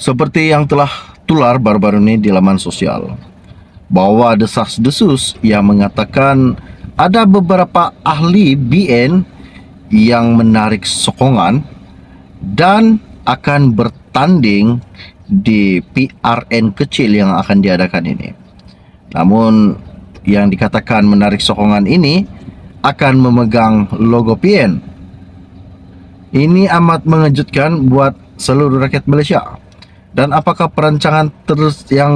Seperti yang telah tular baru-baru ini di laman sosial, bahwa desas-desus yang mengatakan ada beberapa ahli BN yang menarik sokongan dan akan bertanding di PRN kecil yang akan diadakan ini. Namun yang dikatakan menarik sokongan ini akan memegang logo PN. Ini amat mengejutkan buat seluruh rakyat Malaysia. Dan apakah perancangan yang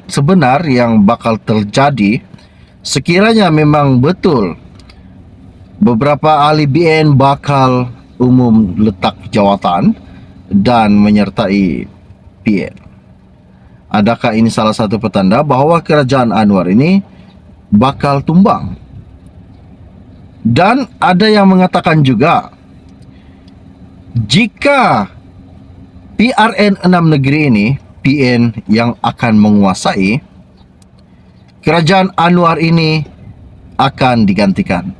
sebenar yang bakal terjadi sekiranya memang betul beberapa ahli BN bakal umum letak jawatan dan menyertai PN? Adakah ini salah satu petanda bahawa kerajaan Anwar ini bakal tumbang? Dan ada yang mengatakan juga, jika PRN 6 negeri ini, PN yang akan menguasai, kerajaan Anwar ini akan digantikan.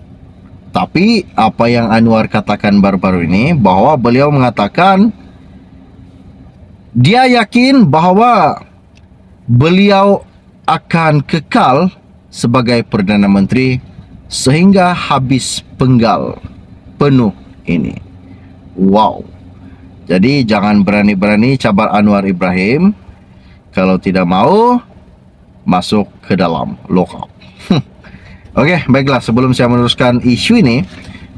Tapi apa yang Anwar katakan baru-baru ini, bahawa beliau mengatakan dia yakin bahawa beliau akan kekal sebagai Perdana Menteri sehingga habis penggal penuh ini. Wow. Jadi jangan berani-berani cabar Anwar Ibrahim. Kalau tidak mau, masuk ke dalam lockup. Okey, baiklah, sebelum saya meneruskan isu ini,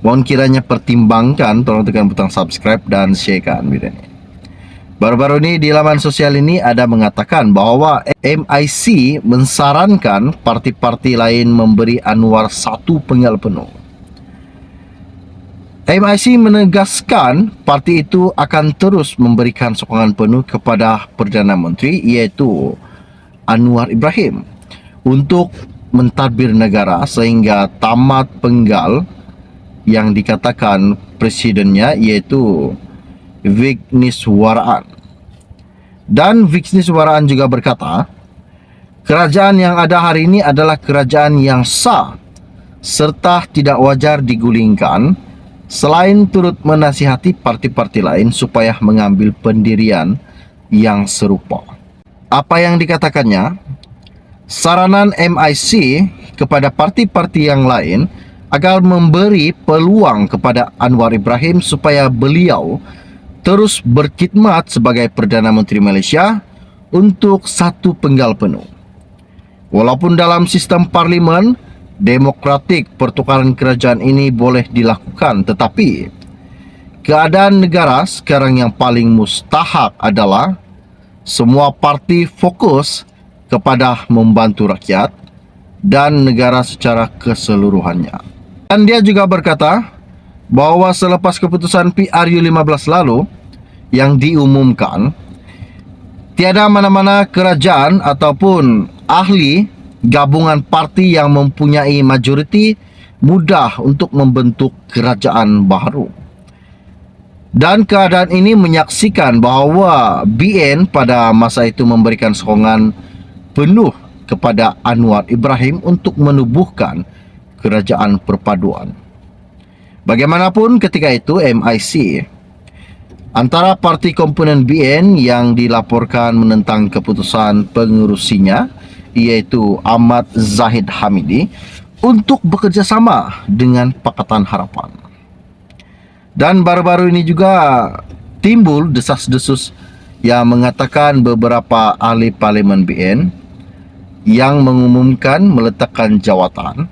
mohon kiranya pertimbangkan, tolong tekan butang subscribe dan sharekan video ini. Baru-baru ini di laman sosial ini ada mengatakan bahawa MIC mensarankan parti-parti lain memberi Anwar satu penggal penuh. MIC menegaskan parti itu akan terus memberikan sokongan penuh kepada Perdana Menteri iaitu Anwar Ibrahim untuk mentadbir negara sehingga tamat penggal yang dikatakan presidennya iaitu Vigneswaraan. Dan Vigneswaraan juga berkata, kerajaan yang ada hari ini adalah kerajaan yang sah serta tidak wajar digulingkan, selain turut menasihati parti-parti lain supaya mengambil pendirian yang serupa. Apa yang dikatakannya? Saranan MIC kepada parti-parti yang lain agar memberi peluang kepada Anwar Ibrahim supaya beliau terus berkhidmat sebagai Perdana Menteri Malaysia untuk satu penggal penuh. Walaupun dalam sistem parlimen demokratik pertukaran kerajaan ini boleh dilakukan, tetapi keadaan negara sekarang yang paling mustahak adalah semua parti fokus kepada membantu rakyat dan negara secara keseluruhannya. Dan dia juga berkata bahawa selepas keputusan PRU 15 lalu yang diumumkan, tiada mana-mana kerajaan ataupun ahli gabungan parti yang mempunyai majoriti mudah untuk membentuk kerajaan baru. Dan keadaan ini menyaksikan bahawa BN pada masa itu memberikan sokongan penuh kepada Anwar Ibrahim untuk menubuhkan kerajaan perpaduan. Bagaimanapun ketika itu MIC antara parti komponen BN yang dilaporkan menentang keputusan pengurusinya iaitu Ahmad Zahid Hamidi untuk bekerjasama dengan Pakatan Harapan. Dan baru-baru ini juga timbul desas-desus yang mengatakan beberapa ahli parlimen BN yang mengumumkan meletakkan jawatan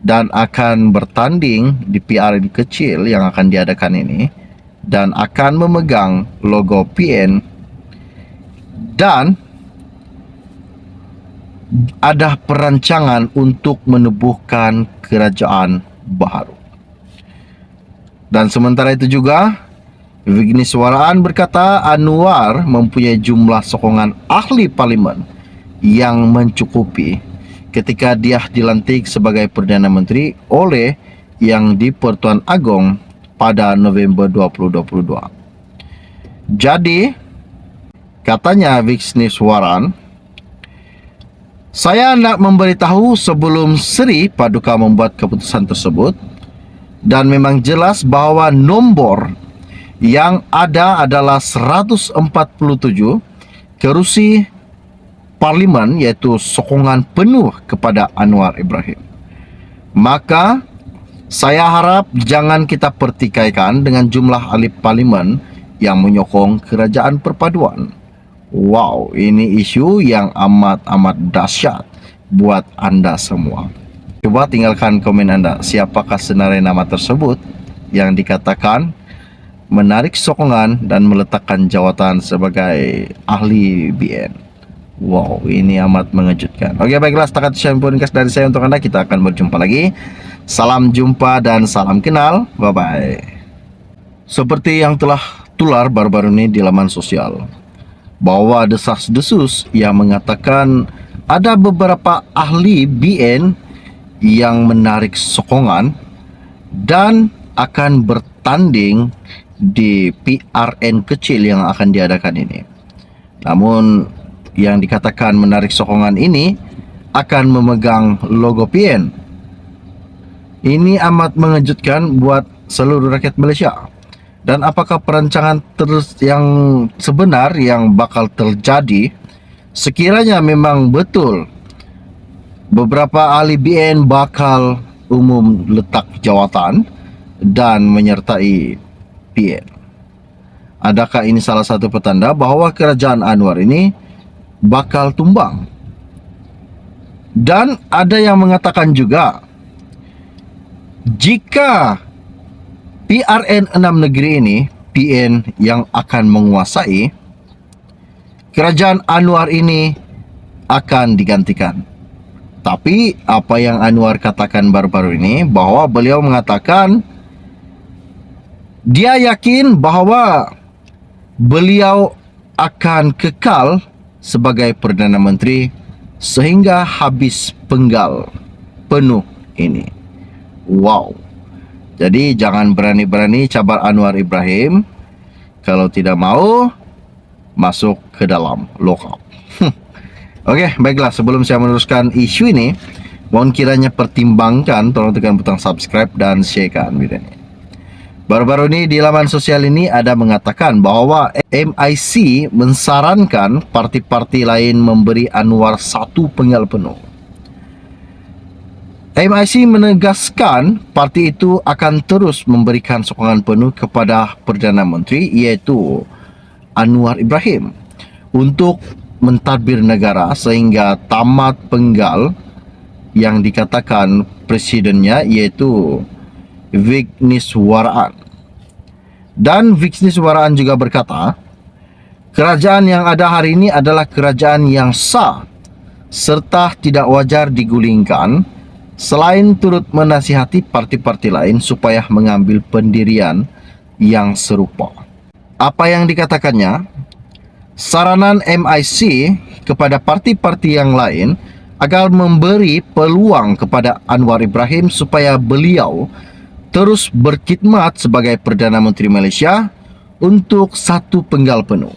dan akan bertanding di PRN kecil yang akan diadakan ini dan akan memegang logo PN, dan ada perancangan untuk menubuhkan kerajaan baru. Dan sementara itu juga Vigneswaraan berkata Anwar mempunyai jumlah sokongan ahli parlimen yang mencukupi ketika dia dilantik sebagai Perdana Menteri oleh Yang di-Pertuan Agong pada November 2022. Jadi katanya Vigneswaraan, saya nak memberitahu sebelum Seri Paduka membuat keputusan tersebut, dan memang jelas bahawa nombor yang ada adalah 147 kerusi parlimen, iaitu sokongan penuh kepada Anwar Ibrahim. Maka saya harap jangan kita pertikaikan dengan jumlah ahli parlimen yang menyokong kerajaan perpaduan. Wow, ini isu yang amat dahsyat buat anda semua. Coba tinggalkan komen anda, siapakah senarai nama tersebut yang dikatakan menarik sokongan dan meletakkan jawatan sebagai ahli BN. Wow, ini amat mengejutkan. Oke, baiklah, setakat saya podcast dari saya untuk anda. Kita akan berjumpa lagi. Salam jumpa dan salam kenal. Bye-bye. Seperti yang telah tular baru-baru ini di laman sosial, bahwa desas-desus yang mengatakan ada beberapa ahli BN yang menarik sokongan dan akan bertanding di PRN kecil yang akan diadakan ini. Namun yang dikatakan menarik sokongan ini akan memegang logo PN. Ini amat mengejutkan buat seluruh rakyat Malaysia. Dan apakah perancangan yang sebenar yang bakal terjadi sekiranya memang betul beberapa ahli BN bakal umum letak jawatan dan menyertai PN? Adakah ini salah satu petanda bahawa kerajaan Anwar ini bakal tumbang? Dan ada yang mengatakan juga, jika PRN 6 negeri ini PN yang akan menguasai, kerajaan Anwar ini akan digantikan. Tapi apa yang Anwar katakan baru-baru ini, bahwa beliau mengatakan dia yakin bahwa beliau akan kekal sebagai Perdana Menteri sehingga habis penggal penuh ini. Wow. Jadi jangan berani-berani cabar Anwar Ibrahim. Kalau tidak mau, masuk ke dalam lockup. Oke, baiklah, sebelum saya meneruskan isu ini, mohon kiranya pertimbangkan, tolong tekan butang subscribe dan sharekan video ini. Baru-baru ini di laman sosial ini ada mengatakan bahwa MIC mensarankan parti-parti lain memberi Anwar satu penggal penuh. MIC menegaskan parti itu akan terus memberikan sokongan penuh kepada Perdana Menteri, iaitu Anwar Ibrahim, untuk mentadbir negara sehingga tamat penggal yang dikatakan presidennya, iaitu Vigneswaraan. Dan Vigneswaraan juga berkata, kerajaan yang ada hari ini adalah kerajaan yang sah serta tidak wajar digulingkan, selain turut menasihati parti-parti lain supaya mengambil pendirian yang serupa. Apa yang dikatakannya? Saranan MIC kepada parti-parti yang lain agar memberi peluang kepada Anwar Ibrahim supaya beliau terus berkhidmat sebagai Perdana Menteri Malaysia untuk satu penggal penuh.